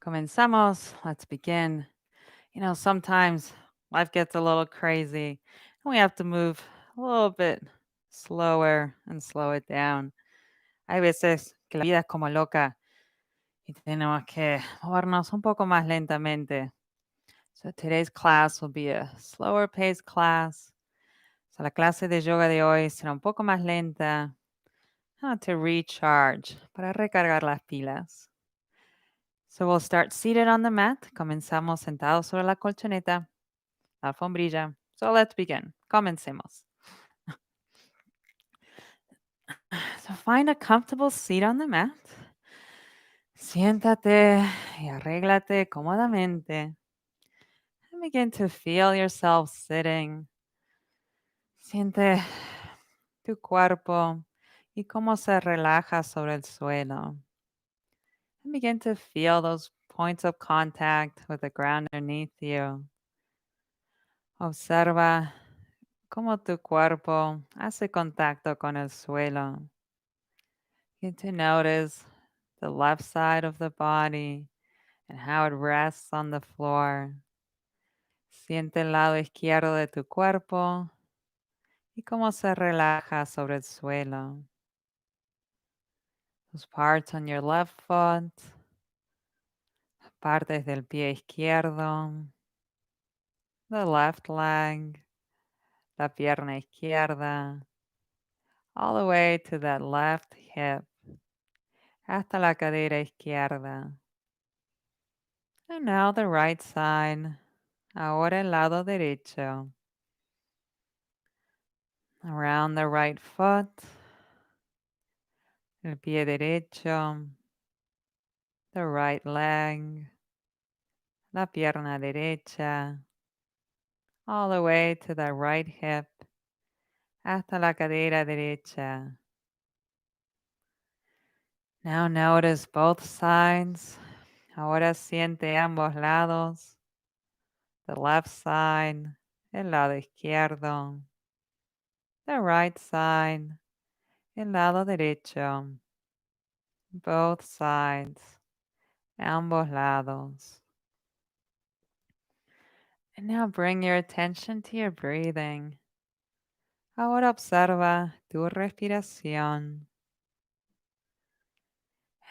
Comenzamos. Let's begin. Sometimes life gets a little crazy and we have to move a little bit slower and slow it down. Hay veces que la vida es como loca y tenemos que movernos un poco más lentamente. So today's class will be a slower paced class. So la clase de yoga de hoy será un poco más lenta. How to recharge, para recargar las pilas. So we'll start seated on the mat. Comenzamos sentados sobre la colchoneta, la alfombrilla. So let's begin. Comencemos. So find a comfortable seat on the mat. Siéntate y arréglate cómodamente. And begin to feel yourself sitting. Siente tu cuerpo y cómo se relaja sobre el suelo. And begin to feel those points of contact with the ground underneath you. Observa cómo tu cuerpo hace contacto con el suelo. Get to notice the left side of the body and how it rests on the floor. Siente el lado izquierdo de tu cuerpo y cómo se relaja sobre el suelo. Los parts on your left foot, partes del pie izquierdo, the left leg, la pierna izquierda, all the way to that left hip, hasta la cadera izquierda. And now the right side. Ahora el lado derecho. Around the right foot. El pie derecho. The right leg. La pierna derecha. All the way to the right hip. Hasta la cadera derecha. Now notice both sides. Ahora siente ambos lados. The left side. El lado izquierdo. The right side. El lado derecho. Both sides. Ambos lados. And now bring your attention to your breathing. Ahora observa tu respiración.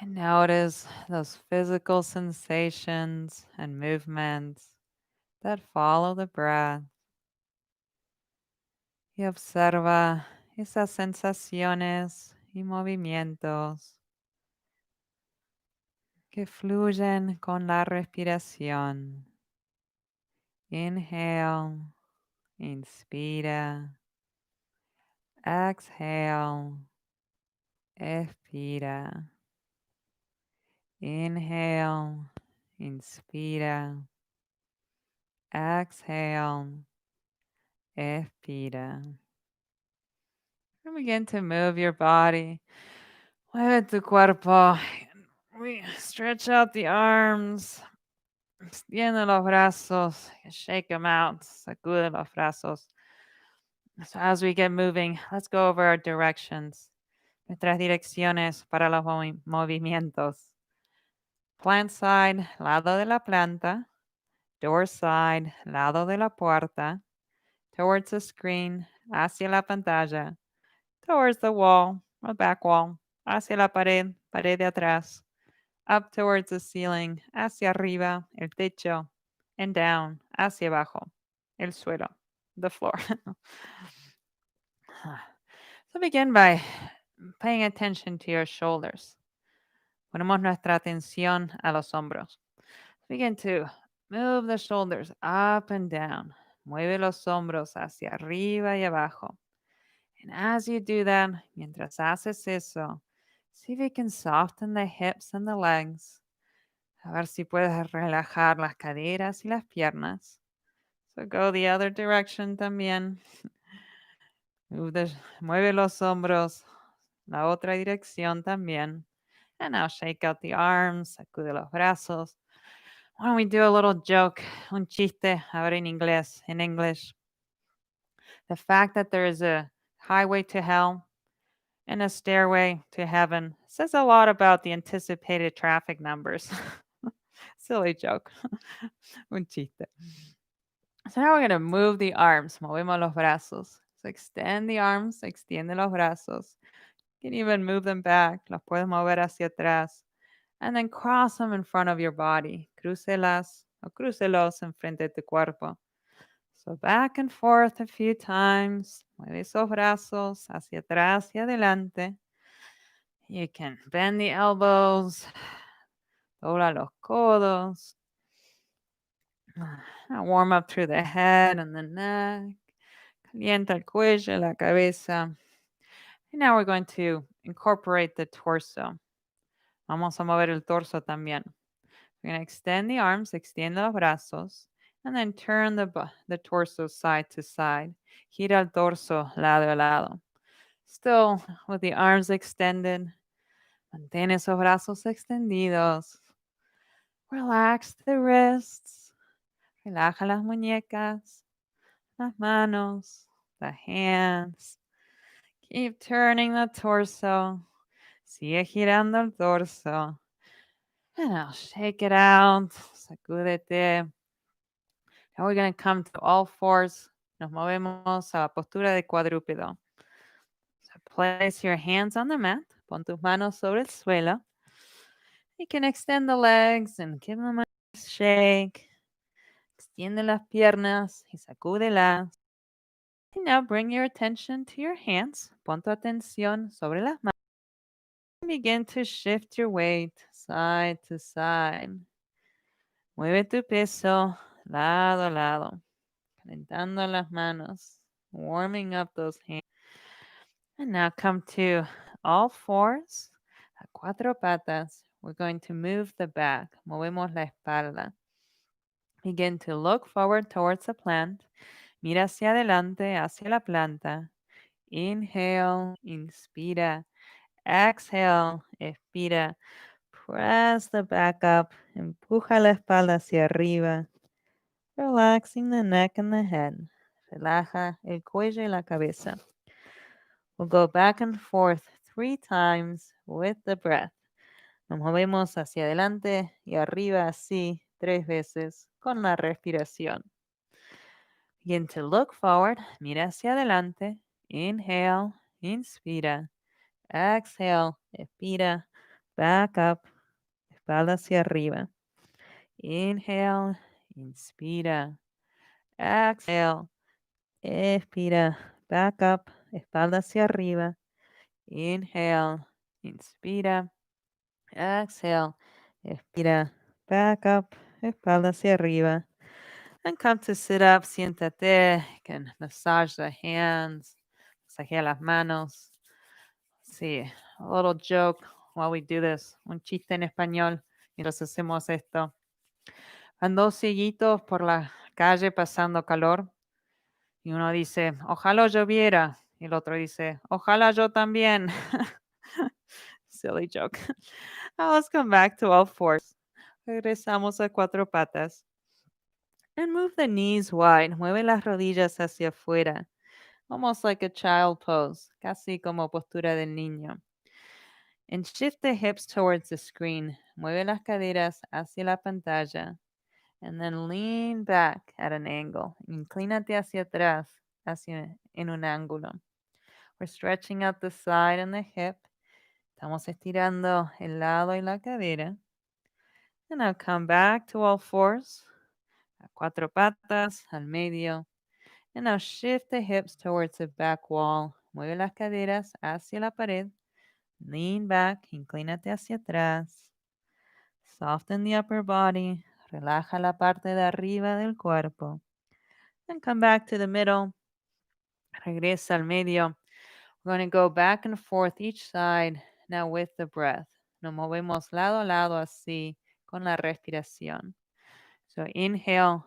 And notice those physical sensations and movements that follow the breath. Y observa esas sensaciones y movimientos que fluyen con la respiración. Inhale, inspira. Exhale, expira. Inhale, inspira. Exhale, expira. And begin to move your body. Mueve tu cuerpo. Stretch out the arms. Extiende los brazos. Shake them out. Sacude los brazos. So as we get moving, let's go over our directions. Nuestras direcciones para los movimientos. Plant side, lado de la planta. Door side, lado de la puerta. Towards the screen, hacia la pantalla. Towards the wall, or back wall. Hacia la pared, pared de atrás. Up towards the ceiling, hacia arriba, el techo. And down, hacia abajo, el suelo, the floor. So begin by paying attention to your shoulders. Ponemos nuestra atención a los hombros. Begin to move the shoulders up and down. Mueve los hombros hacia arriba y abajo. And as you do that, mientras haces eso, see if you can soften the hips and the legs. A ver si puedes relajar las caderas y las piernas. So go the other direction también. Mueve los hombros, la otra dirección también. And now shake out the arms, sacude los brazos. Why don't we do a little joke, un chiste, ahora en inglés, in English. The fact that there is a highway to hell and a stairway to heaven says a lot about the anticipated traffic numbers. Silly joke. Un chiste. So now we're going to move the arms. Movemos los brazos. So extend the arms, extiende los brazos. You can even move them back. Los puedes mover hacia atrás. And then cross them in front of your body. Crúcelas o crúcelos enfrente de tu cuerpo. So back and forth a few times. Mueve esos brazos hacia atrás y adelante. You can bend the elbows. Dobla los codos. Warm up through the head and the neck. Calienta el cuello, la cabeza. And now we're going to incorporate the torso. Vamos a mover el torso también. We're going to extend the arms, extiende los brazos, and then turn the torso side to side. Gira el torso lado a lado. Still with the arms extended. Mantén esos brazos extendidos. Relax the wrists. Relaja las muñecas, las manos, the hands. Keep turning the torso. Sigue girando el torso. And I'll shake it out. Sacúdete. Now we're going to come to all fours. Nos movemos a la postura de cuadrúpedo. So place your hands on the mat. Pon tus manos sobre el suelo. You can extend the legs and give them a shake. Extiende las piernas y sacúdelas. And now bring your attention to your hands. Pon tu atención sobre las manos. And begin to shift your weight side to side. Mueve tu peso lado a lado. Calentando las manos. Warming up those hands. And now come to all fours. A cuatro patas. We're going to move the back. Movemos la espalda. Begin to look forward towards the plant. Mira hacia adelante, hacia la planta. Inhale, inspira. Exhale, expira. Press the back up. Empuja la espalda hacia arriba. Relaxing the neck and the head. Relaja el cuello y la cabeza. We'll go back and forth 3 times with the breath. Nos movemos hacia adelante y arriba así 3 veces con la respiración. Begin to look forward. Mira hacia adelante. Inhale, inspira. Exhale, expira. Back up. Espalda hacia arriba. Inhale, inspira. Exhale, expira. Back up. Espalda hacia arriba. Inhale, inspira. Exhale, expira. Back up. Espalda hacia arriba. And come to sit up. Siéntate. You can massage the hands. Masajea las manos. Sí, a little joke while we do this. Un chiste en español mientras hacemos esto. Van 2 cieguitos por la calle pasando calor y uno dice, ojalá lloviera. Y el otro dice, ojalá yo también. Silly joke. Now let's come back to all fours. Regresamos a 4 patas. And move the knees wide. Mueve las rodillas hacia afuera. Almost like a child pose. Casi como postura del niño. And shift the hips towards the screen. Mueve las caderas hacia la pantalla. And then lean back at an angle. Inclínate hacia atrás, en un ángulo. We're stretching out the side and the hip. Estamos estirando el lado y la cadera. And now come back to all fours. A 4 patas, al medio. And now shift the hips towards the back wall. Mueve las caderas hacia la pared. Lean back, inclínate hacia atrás. Soften the upper body. Relaja la parte de arriba del cuerpo. And come back to the middle. Regresa al medio. We're going to go back and forth each side now with the breath. Nos movemos lado a lado así con la respiración. So inhale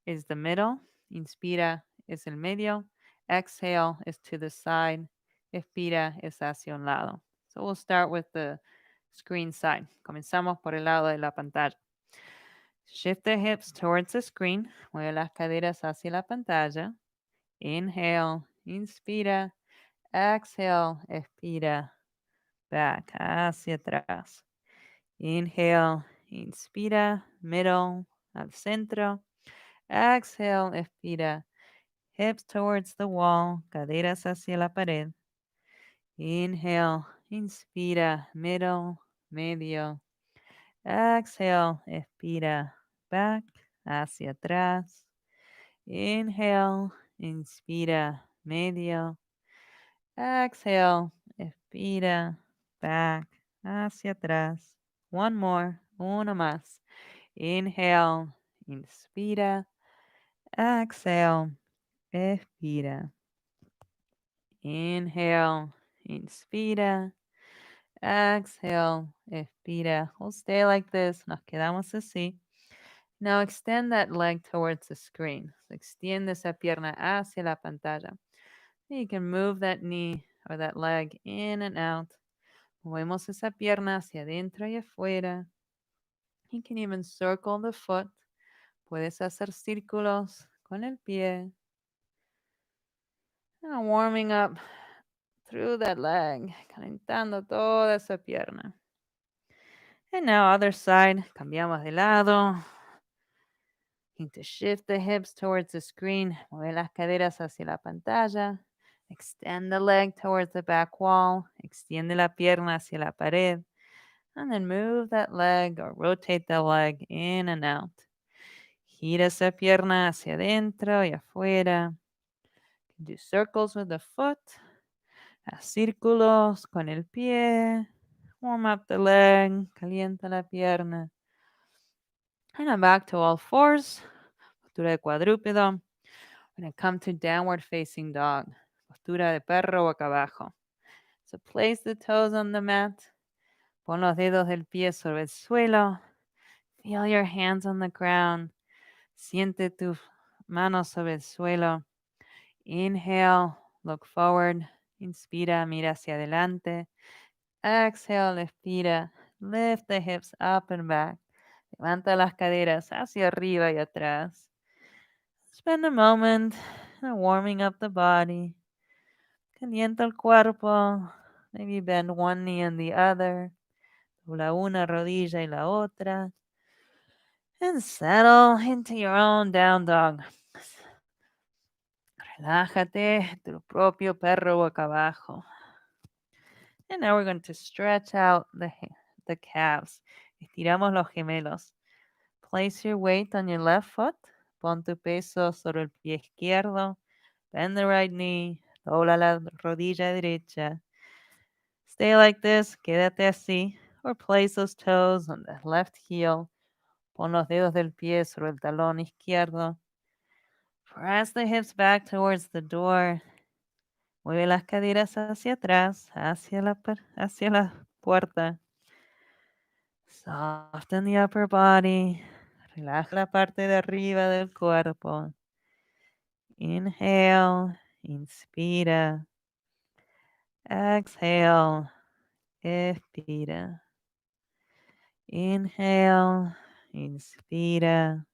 is the middle. Inspira es el medio. Exhale is to the side. Expira es hacia un lado. So we'll start with the screen side. Comenzamos por el lado de la pantalla. Shift the hips towards the screen. Mueve las caderas hacia la pantalla. Inhale, inspira. Exhale, expira. Back, hacia atrás. Inhale, inspira, middle, al centro. Exhale, expira, hips towards the wall, caderas hacia la pared. Inhale, inspira, middle, medio. Exhale, expira, back, hacia atrás. Inhale, inspira, medio. Exhale, expira, back, hacia atrás. One more, uno más. Inhale, inspira, exhale, expira. Inhale, inspira, exhale, expira. We'll stay like this. Nos quedamos así. Now extend that leg towards the screen. So extiende esa pierna hacia la pantalla. You can move that knee or that leg in and out. Movemos esa pierna hacia adentro y afuera. You can even circle the foot. Puedes hacer círculos con el pie. Now warming up through that leg, calentando toda esa pierna. And now other side, cambiamos de lado. Need to shift the hips towards the screen. Mueve las caderas hacia la pantalla. Extend the leg towards the back wall. Extiende la pierna hacia la pared. And then move that leg or rotate the leg in and out. Gira esa pierna hacia adentro y afuera. Do circles with the foot. Haz círculos con el pie. Warm up the leg. Calienta la pierna. And I'm back to all fours. Postura de cuadrúpedo. We're going to come to downward facing dog. Postura de perro boca abajo. So place the toes on the mat. Pon los dedos del pie sobre el suelo. Feel your hands on the ground. Siente tus manos sobre el suelo. Inhale, look forward. Inspira, mira hacia adelante. Exhale, expira. Lift the hips up and back. Levanta las caderas hacia arriba y atrás. Spend a moment warming up the body. Calienta el cuerpo. Maybe bend one knee and the other. Dobla una rodilla y la otra. And settle into your own down dog. Relájate, tu propio perro boca abajo. And now we're going to stretch out the calves. Estiramos los gemelos. Place your weight on your left foot. Pon tu peso sobre el pie izquierdo. Bend the right knee. Dobla la rodilla derecha. Stay like this. Quédate así. Or place those toes on the left heel. Pon los dedos del pie sobre el talón izquierdo. Press the hips back towards the door. Mueve las caderas hacia atrás, hacia la puerta. Soften the upper body. Relaja la parte de arriba del cuerpo. Inhale, inspira. Exhale, expira. Inhale, inspira.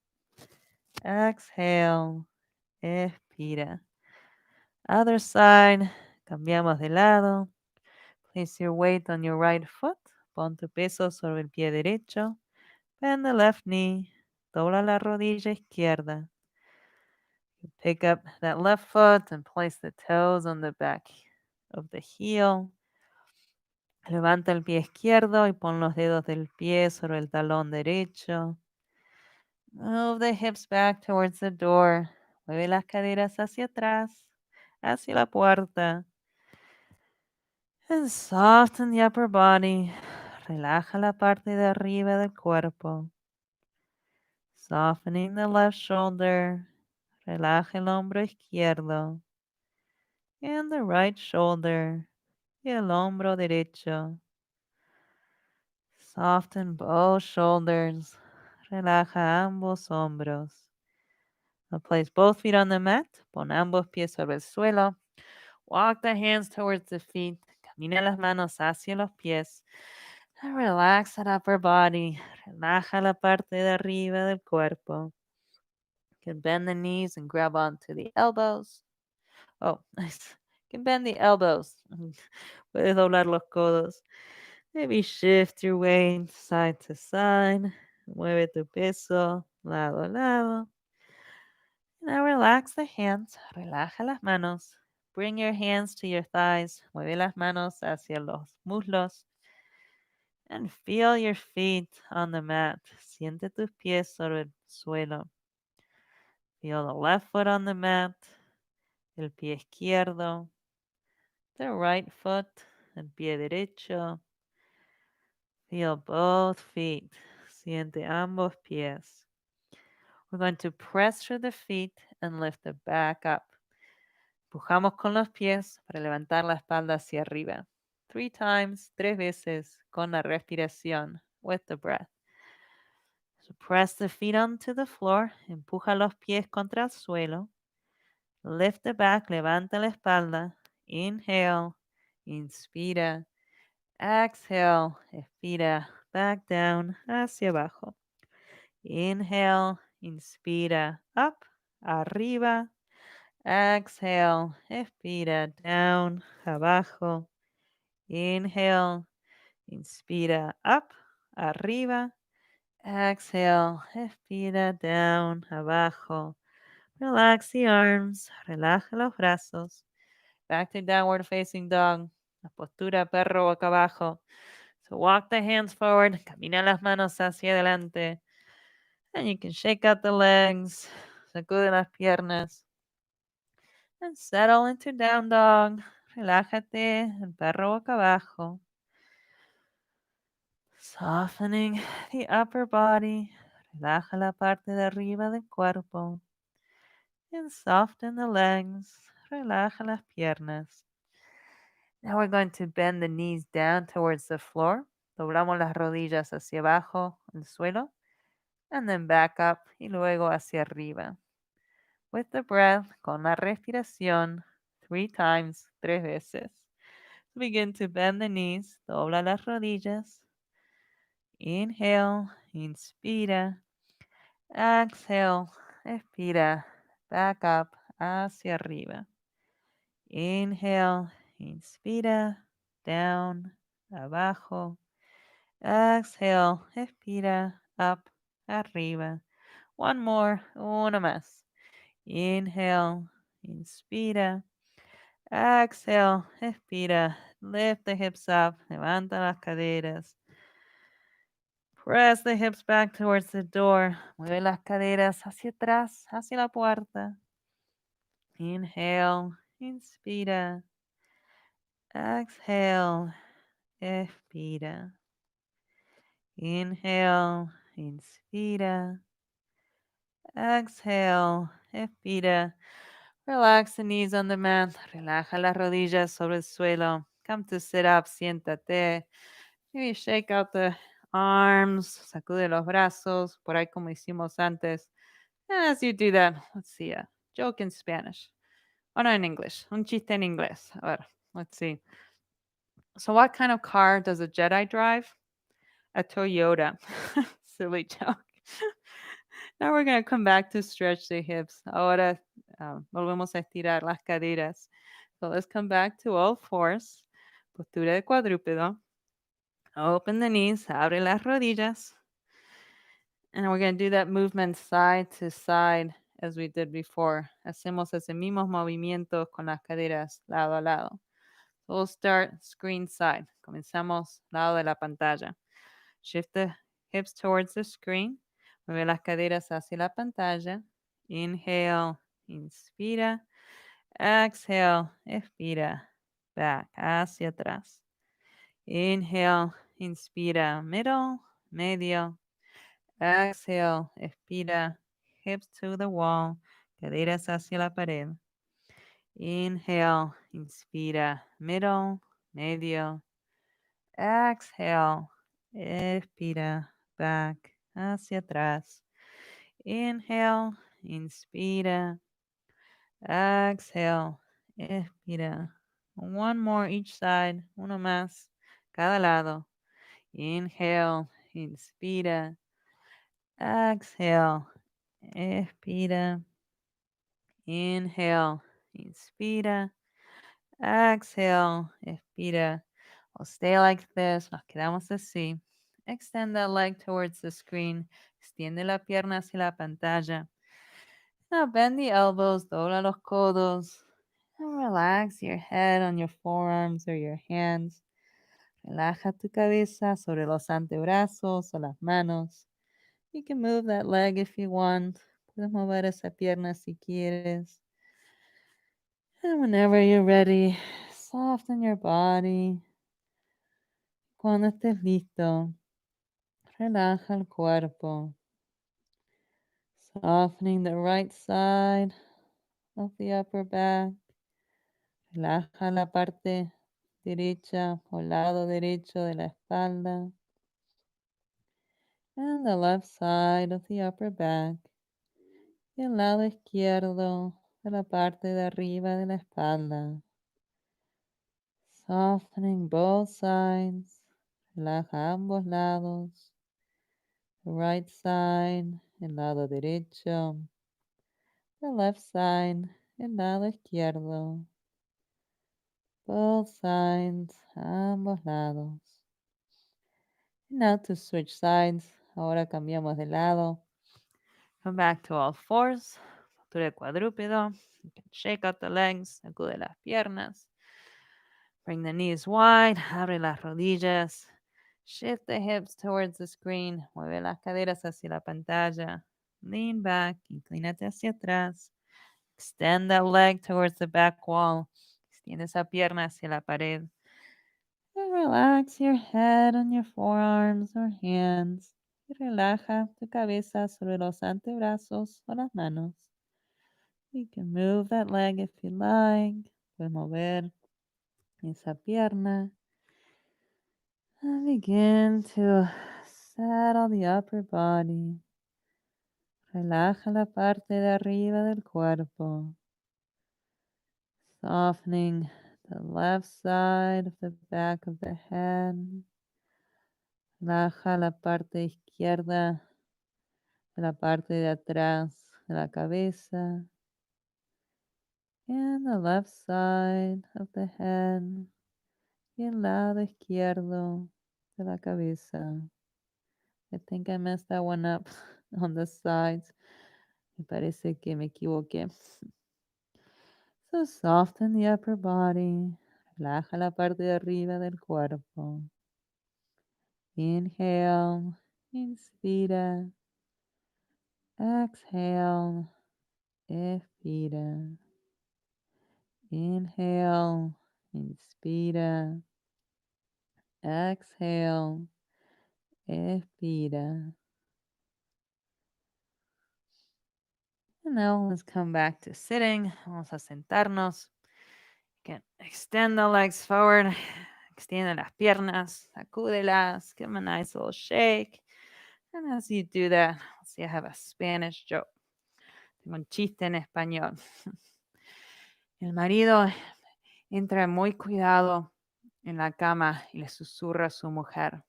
Exhale, expira. Other side, cambiamos de lado. Place your weight on your right foot. Pon tu peso sobre el pie derecho. Bend the left knee. Dobla la rodilla izquierda. Pick up that left foot and place the toes on the back of the heel. Levanta el pie izquierdo y pon los dedos del pie sobre el talón derecho. Move the hips back towards the door. Mueve las caderas hacia atrás, hacia la puerta. And soften the upper body. Relaja la parte de arriba del cuerpo. Softening the left shoulder. Relaja el hombro izquierdo. And the right shoulder. Y el hombro derecho. Soften both shoulders. Relaja ambos hombros. Now place both feet on the mat. Pon ambos pies sobre el suelo. Walk the hands towards the feet. Camina las manos hacia los pies. And relax that upper body. Relaja la parte de arriba del cuerpo. You can bend the knees and grab onto the elbows. Oh, nice. You can bend the elbows. Puedes doblar los codos. Maybe shift your weight side to side. Mueve tu peso lado a lado. Now relax the hands. Relaja las manos. Bring your hands to your thighs. Mueve las manos hacia los muslos. And feel your feet on the mat. Siente tus pies sobre el suelo. Feel the left foot on the mat. El pie izquierdo. The right foot. El pie derecho. Feel both feet. Siente ambos pies. We're going to press through the feet and lift the back up. Empujamos con los pies para levantar la espalda hacia arriba. 3 times, 3 veces con la respiración, with the breath. So press the feet onto the floor. Empuja los pies contra el suelo. Lift the back, levanta la espalda. Inhale, inspira. Exhale, expira. Back down, hacia abajo. Inhale, inspira. Up, arriba. Exhale, expira. Down, abajo. Inhale, inspira. Up, arriba. Exhale, expira. Down, abajo. Relax the arms, relaja los brazos. Back to downward facing dog. La postura perro boca abajo. So walk the hands forward, camina las manos hacia adelante. And you can shake out the legs, sacude las piernas. And settle into down dog. Relájate, el perro boca abajo. Softening the upper body. Relaja la parte de arriba del cuerpo. And soften the legs. Relaja las piernas. Now we're going to bend the knees down towards the floor. Doblamos las rodillas hacia abajo, el suelo. And then back up y luego hacia arriba. With the breath, con la respiración, 3 times, 3 veces. Begin to bend the knees. Dobla las rodillas. Inhale, inspira. Exhale, expira. Back up, hacia arriba. Inhale, inspira. Down, abajo. Exhale, expira. Up, arriba. One more, uno más. Inhale, inspira. Exhale, expira. Lift the hips up. Levanta las caderas. Press the hips back towards the door. Mueve las caderas hacia atrás, hacia la puerta. Inhale, inspira. Exhale, expira. Inhale, inspira. Exhale, expira. Relax the knees on the mat. Relaja las rodillas sobre el suelo. Come to sit up, siéntate. Maybe shake out the arms, sacude los brazos, por ahí como hicimos antes. And as you do that, let's see a joke in Spanish. Oh, no, in English. Un chiste en inglés. A ver, let's see. So what kind of car does a Jedi drive? A Toyota. Silly joke. Now we're going to come back to stretch the hips. Ahora volvemos a estirar las caderas. So let's come back to all fours. Postura de cuadrúpedo. Open the knees, abre las rodillas. And we're going to do that movement side to side as we did before. Hacemos ese mismo movimiento con las caderas lado a lado. So we'll start screen side. Comenzamos lado de la pantalla. Shift the hips towards the screen. Mueve las caderas hacia la pantalla. Inhale, inspira. Exhale, expira. Back, hacia atrás. Inhale, inspira, middle, medio. Exhale, expira, hips to the wall, caderas hacia la pared. Inhale, inspira, middle, medio. Exhale, expira, back, hacia atrás. Inhale, inspira. Exhale, expira. One more each side, uno más, cada lado. Inhale, inspira. Exhale, expira. Inhale, inspira. Exhale, expira. We'll stay like this. Nos quedamos así. Extend that leg towards the screen. Extiende la pierna hacia la pantalla. Now bend the elbows, dobla los codos. And relax your head on your forearms or your hands. Relaja tu cabeza sobre los antebrazos o las manos. You can move that leg if you want. Puedes mover esa pierna si quieres. And whenever you're ready, soften your body. Cuando estés listo, relaja el cuerpo. Softening the right side of the upper back. Relaja la parte derecha o lado derecho de la espalda. And the left side of the upper back. Y el lado izquierdo de la parte de arriba de la espalda. Softening both sides. Relaja ambos lados. The right side, el lado derecho. The left side, el lado izquierdo. Both sides, ambos lados. Now to switch sides. Ahora cambiamos de lado. Come back to all fours. Postura de cuadrúpedo. You can shake out the legs. Sacude las piernas. Bring the knees wide. Abre las rodillas. Shift the hips towards the screen. Mueve las caderas hacia la pantalla. Lean back. Inclínate hacia atrás. Extend that leg towards the back wall. Extiende esa pierna hacia la pared. And relax your head on your forearms or hands. Y relaja tu cabeza sobre los antebrazos o las manos. You can move that leg if you like. Puedes mover esa pierna. And begin to settle the upper body. Relaja la parte de arriba del cuerpo. Softening the left side of the back of the head. Relaja la parte izquierda de la parte de atrás de la cabeza. And the left side of the head. Y el lado izquierdo de la cabeza. I think I messed that one up on the sides. Me parece que me equivoqué. So soften the upper body. Relaja la parte de arriba del cuerpo. Inhale. Inspira. Exhale. Expira. Inhale. Inspira. Exhale. Expira. And now let's come back to sitting. Vamos a sentarnos. You can extend the legs forward. Extiende las piernas. Sacúdelas. Give them a nice little shake. And as you do that, let's see, I have a Spanish joke. Tengo un chiste en español. El marido entra muy cuidado en la cama y le susurra a su mujer,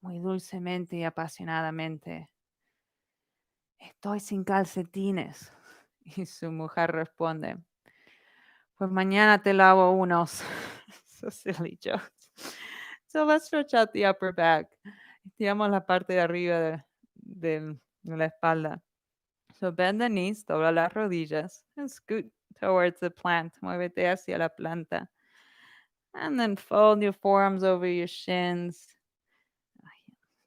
muy dulcemente y apasionadamente: estoy sin calcetines. Y su mujer responde: pues mañana te lavo unos. So silly jokes. So let's stretch out the upper back. Estiramos la parte de arriba de la espalda. So bend the knees, dobla las rodillas, and scoot towards the plant. Muévete hacia la planta. And then fold your forearms over your shins.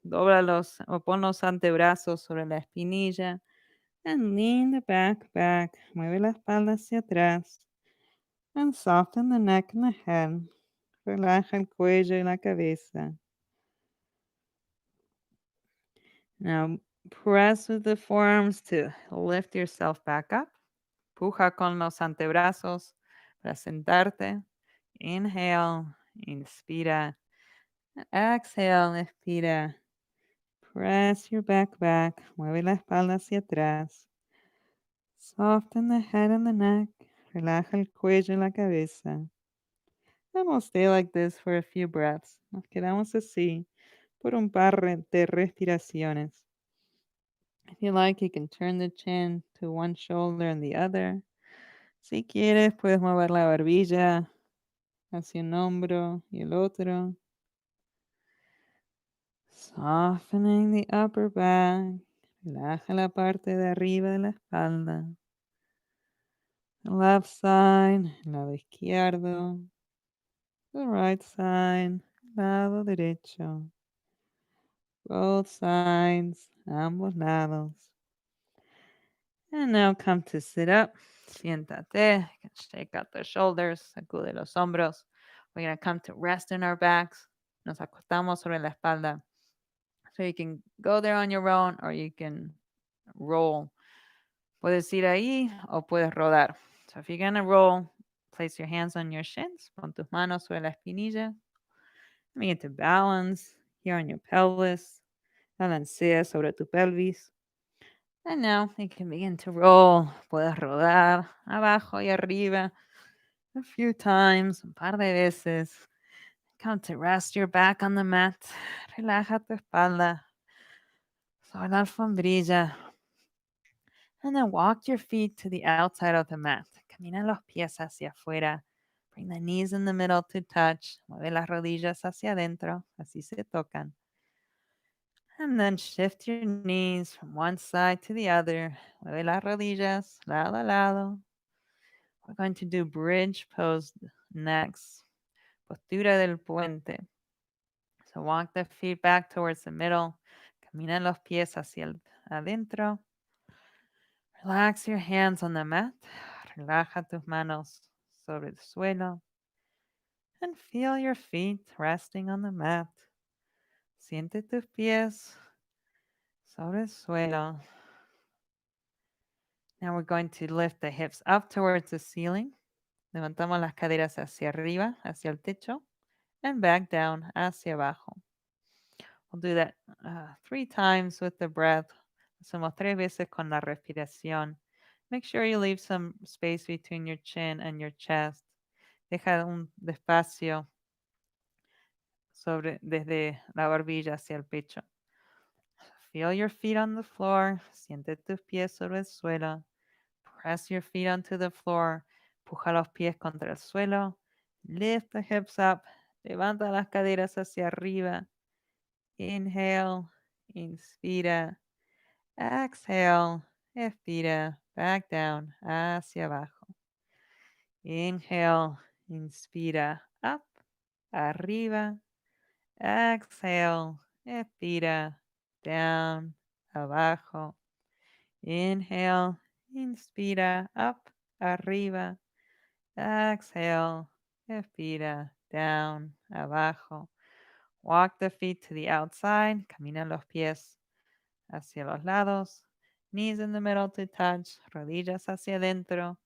Dóblalos o pon los antebrazos sobre la espinilla. And lean the back. Mueve la espalda hacia atrás. And soften the neck and the head. Relaja el cuello y la cabeza. Now press with the forearms to lift yourself back up. Puja con los antebrazos para sentarte. Inhale, inspira. Exhale, expira. Press your back. Mueve la espalda hacia atrás. Soften the head and the neck. Relaja el cuello y la cabeza. And we'll stay like this for a few breaths. Nos quedamos así por un par de respiraciones. If you like, you can turn the chin to one shoulder and the other. Si quieres, puedes mover la barbilla hacia un hombro y el otro. Softening the upper back. Relaja la parte de arriba de la espalda. The left side, lado izquierdo. The right side, lado derecho. Both sides, ambos lados. And now come to sit up. Siéntate. You can shake out the shoulders. Sacude los hombros. We're going to come to rest in our backs. Nos acostamos sobre la espalda. So you can go there on your own or you can roll. Puedes ir ahí o puedes rodar. So if you're going to roll, place your hands on your shins. Pon tus manos sobre la espinilla. Begin to balance here on your pelvis. Balancea sobre tu pelvis. And now you can begin to roll. Puedes rodar abajo y arriba a few times, un par de veces. Come to rest your back on the mat. Relaja tu espalda sobre la alfombrilla. And then walk your feet to the outside of the mat. Camina los pies hacia afuera. Bring the knees in the middle to touch. Mueve las rodillas hacia adentro. Así se tocan. And then shift your knees from one side to the other. Mueve las rodillas lado a lado. We're going to do bridge pose next. Postura del puente. So walk the feet back towards the middle. Camina los pies hacia adentro. Relax your hands on the mat. Relaja tus manos sobre el suelo. And feel your feet resting on the mat. Siente tus pies sobre el suelo. Now we're going to lift the hips up towards the ceiling. Levantamos las caderas hacia arriba, hacia el techo, and back down, hacia abajo. We'll do that 3 times with the breath. Hacemos 3 veces con la respiración. Make sure you leave some space between your chin and your chest. Deja un espacio desde la barbilla hacia el pecho. Feel your feet on the floor. Siente tus pies sobre el suelo. Press your feet onto the floor. Puja los pies contra el suelo. Lift the hips up. Levanta las caderas hacia arriba. Inhale. Inspira. Exhale. Expira. Back down. Hacia abajo. Inhale. Inspira. Up. Arriba. Exhale. Expira. Down. Abajo. Inhale. Inspira. Up. Arriba. Exhale. Expira. Down. Abajo. Walk the feet to the outside. Camina los pies hacia los lados. Knees in the middle to touch. Rodillas hacia adentro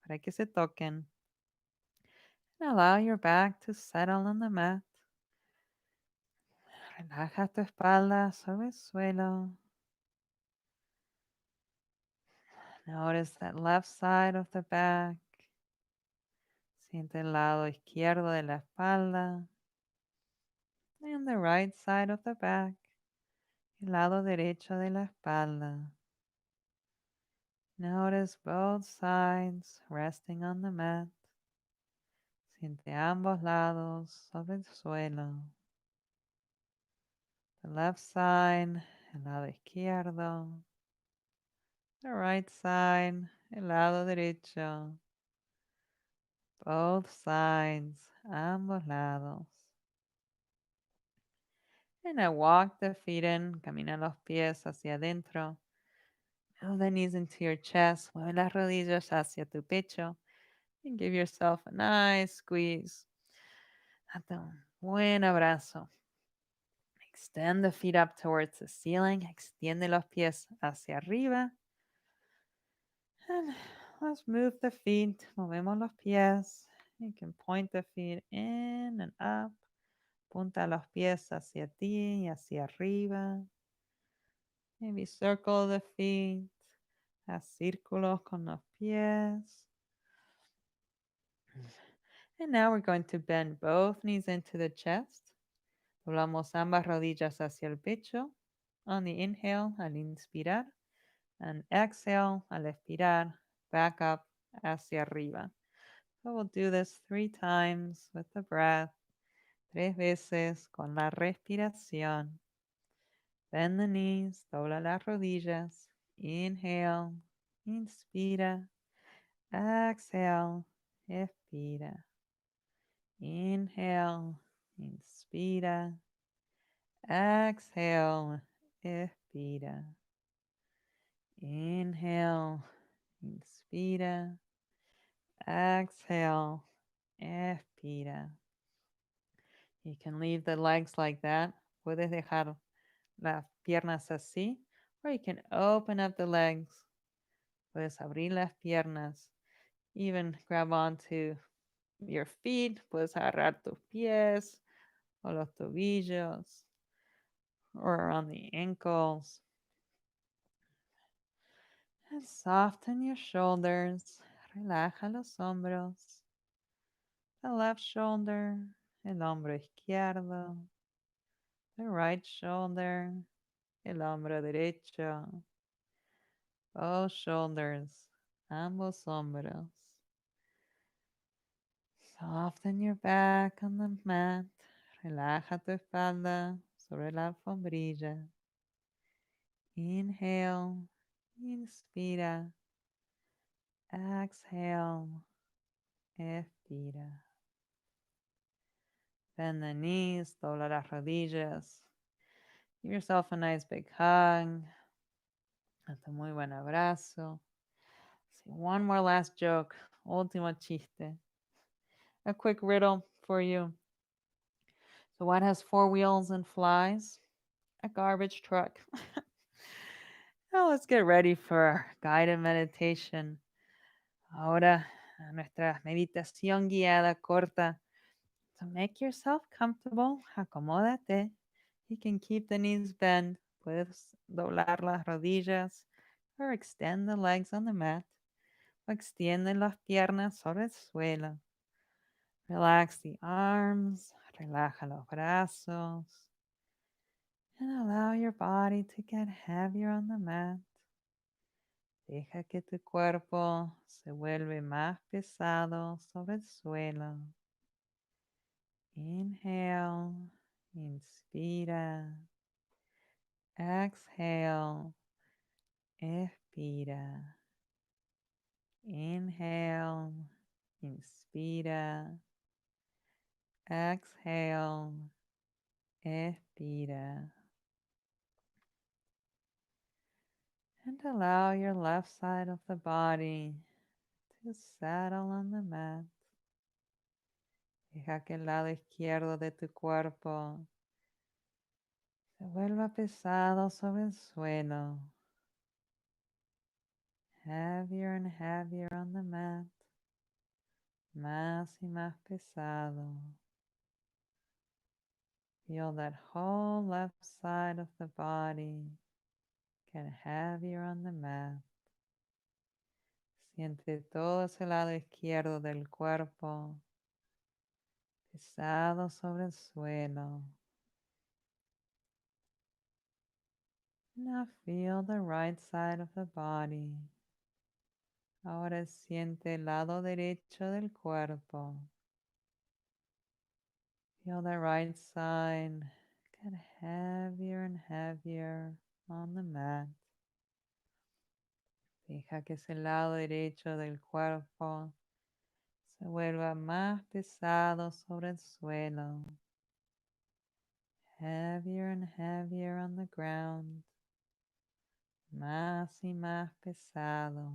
para que se toquen. And allow your back to settle on the mat. Relaja tu espalda sobre el suelo. Notice that left side of the back. Siente el lado izquierdo de la espalda. And the right side of the back. El lado derecho de la espalda. Notice both sides resting on the mat. Siente ambos lados sobre el suelo. The left side, el lado izquierdo. The right side, el lado derecho. Both sides, ambos lados. And I walk the feet in, camina los pies hacia adentro. Move the knees into your chest, mueve las rodillas hacia tu pecho. And give yourself a nice squeeze. Date un buen abrazo. Extend the feet up towards the ceiling. Extiende los pies hacia arriba. And let's move the feet. Movemos los pies. You can point the feet in and up. Punta los pies hacia ti y hacia arriba. Maybe circle the feet. Haz círculos con los pies. And now we're going to bend both knees into the chest. Doblamos ambas rodillas hacia el pecho. On the inhale, al inspirar. And exhale, al expirar, back up hacia arriba. So we'll do this 3 times with the breath. 3 veces con la respiración. Bend the knees, dobla las rodillas. Inhale, inspira. Exhale, expira. Inhale, inspira. Exhale, expira. Inhale, inspira. Exhale, expira. You can leave the legs like that. Puedes dejar las piernas así. Or you can open up the legs. Puedes abrir las piernas. Even grab onto your feet. Puedes agarrar tus pies o los tobillos or around the ankles. And soften your shoulders. Relaja los hombros. The left shoulder, el hombro izquierdo. The right shoulder, el hombro derecho. Both shoulders, ambos hombros. Soften your back on the mat. Relaja tu espalda sobre la alfombrilla. Inhale, inspira. Exhale, expira. Bend the knees, dobla las rodillas. Give yourself a nice big hug. Hasta muy buen abrazo. One more last joke. Último chiste. A quick riddle for you. So what has four wheels and flies? A garbage truck. Now let's get ready for our guided meditation. Ahora nuestra meditación guiada corta. So make yourself comfortable. Acomódate. You can keep the knees bent. Puedes doblar las rodillas or extend the legs on the mat. O extiende las piernas sobre el suelo. Relax the arms. Relaja los brazos. And allow your body to get heavier on the mat. Deja que tu cuerpo se vuelve más pesado sobre el suelo. Inhale, inspira. Exhale, expira. Inhale, inspira. Exhale, expira. And allow your left side of the body to settle on the mat. Deja que el lado izquierdo de tu cuerpo se vuelva pesado sobre el suelo. Heavier and heavier on the mat. Más y más pesado. Feel that whole left side of the body get heavier on the mat. Siente todo ese lado izquierdo del cuerpo pesado sobre el suelo. Now feel the right side of the body. Ahora siente el lado derecho del cuerpo. Feel the right side get heavier and heavier on the mat. Deja que ese lado derecho del cuerpo se vuelva más pesado sobre el suelo. Heavier and heavier on the ground. Más y más pesado.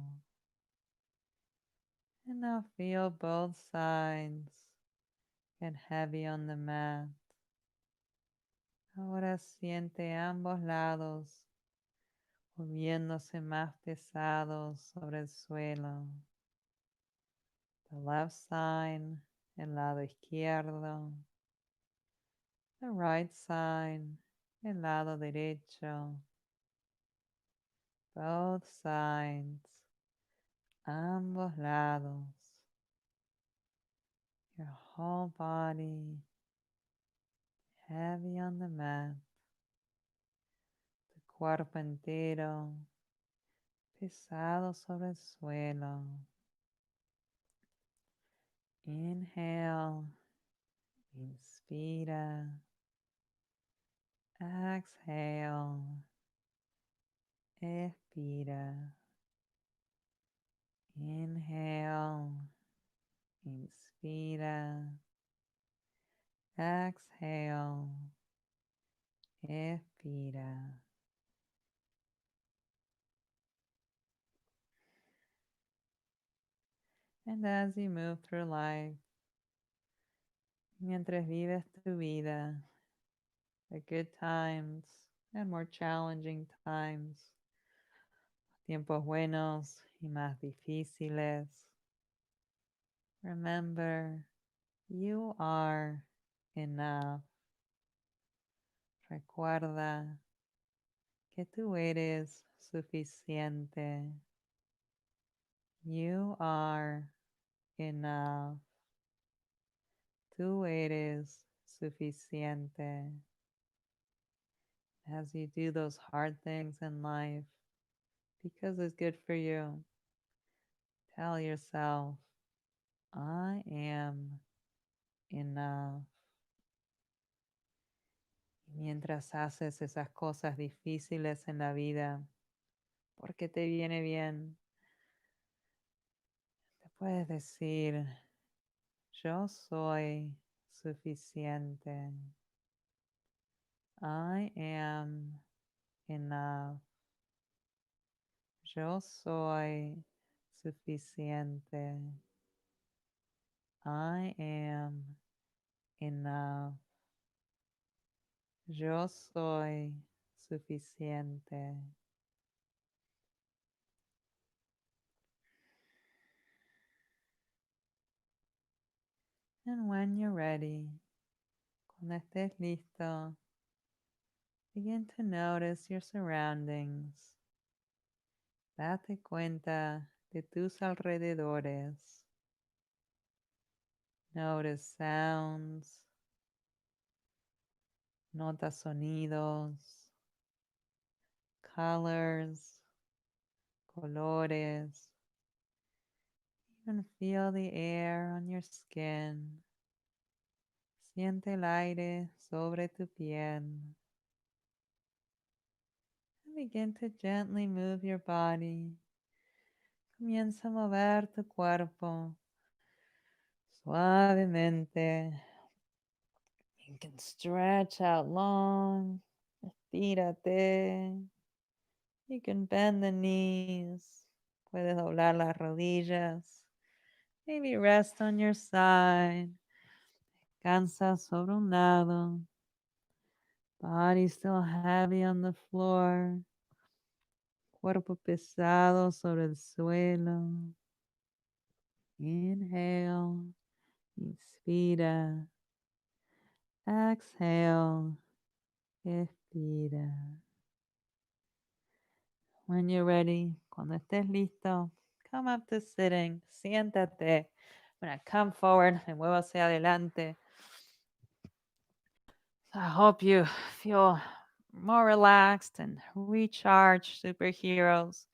And now feel both sides get heavy on the mat. Ahora siente ambos lados volviéndose más pesados sobre el suelo. The left side, el lado izquierdo. The right side, el lado derecho. Both sides, ambos lados. Your whole body heavy on the mat. Tu cuerpo entero pesado sobre el suelo. Inhale, inspira. Exhale. Expira. Inhale. Inspira. Exhale. Expira. And as you move through life, mientras vives tu vida, the good times and more challenging times, tiempos buenos y más difíciles, remember you are enough. Recuerda que tú eres suficiente. You are enough. Tú eres suficiente. As you do those hard things in life, because it's good for you, tell yourself, I am enough. Y mientras haces esas cosas difíciles en la vida, porque te viene bien, te puedes decir, yo soy suficiente. I am enough. Yo soy suficiente. I am enough. Yo soy suficiente. And when you're ready, cuando estés listo, begin to notice your surroundings. Date cuenta de tus alrededores. Notice sounds. Nota sonidos. Colors. Colores. Even feel the air on your skin. Siente el aire sobre tu piel. And begin to gently move your body. Comienza a mover tu cuerpo suavemente. You can stretch out long. Estírate. You can bend the knees. Puedes doblar las rodillas. Maybe rest on your side. Descansa sobre un lado. Body still heavy on the floor. Cuerpo pesado sobre el suelo. Inhale. Inspira. Exhale. Expira. When you're ready, cuando estés listo, come up to sitting. Siéntate. I'm going to come forward. Me muevo hacia adelante. I hope you feel more relaxed and recharged, superheroes.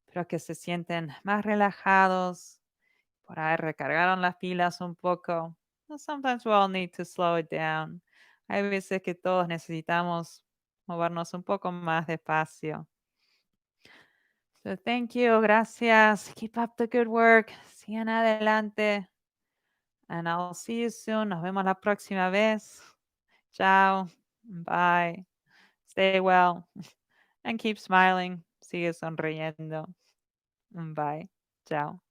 Espero que se sienten más relajados. Por ahí recargaron las pilas un poco. Sometimes we all need to slow it down. Hay veces que todos necesitamos movernos un poco más despacio. So thank you, gracias. Keep up the good work. Sigan adelante. And I'll see you soon. Nos vemos la próxima vez. Ciao. Bye. Stay well. And keep smiling. Sigue sonriendo. Bye. Ciao.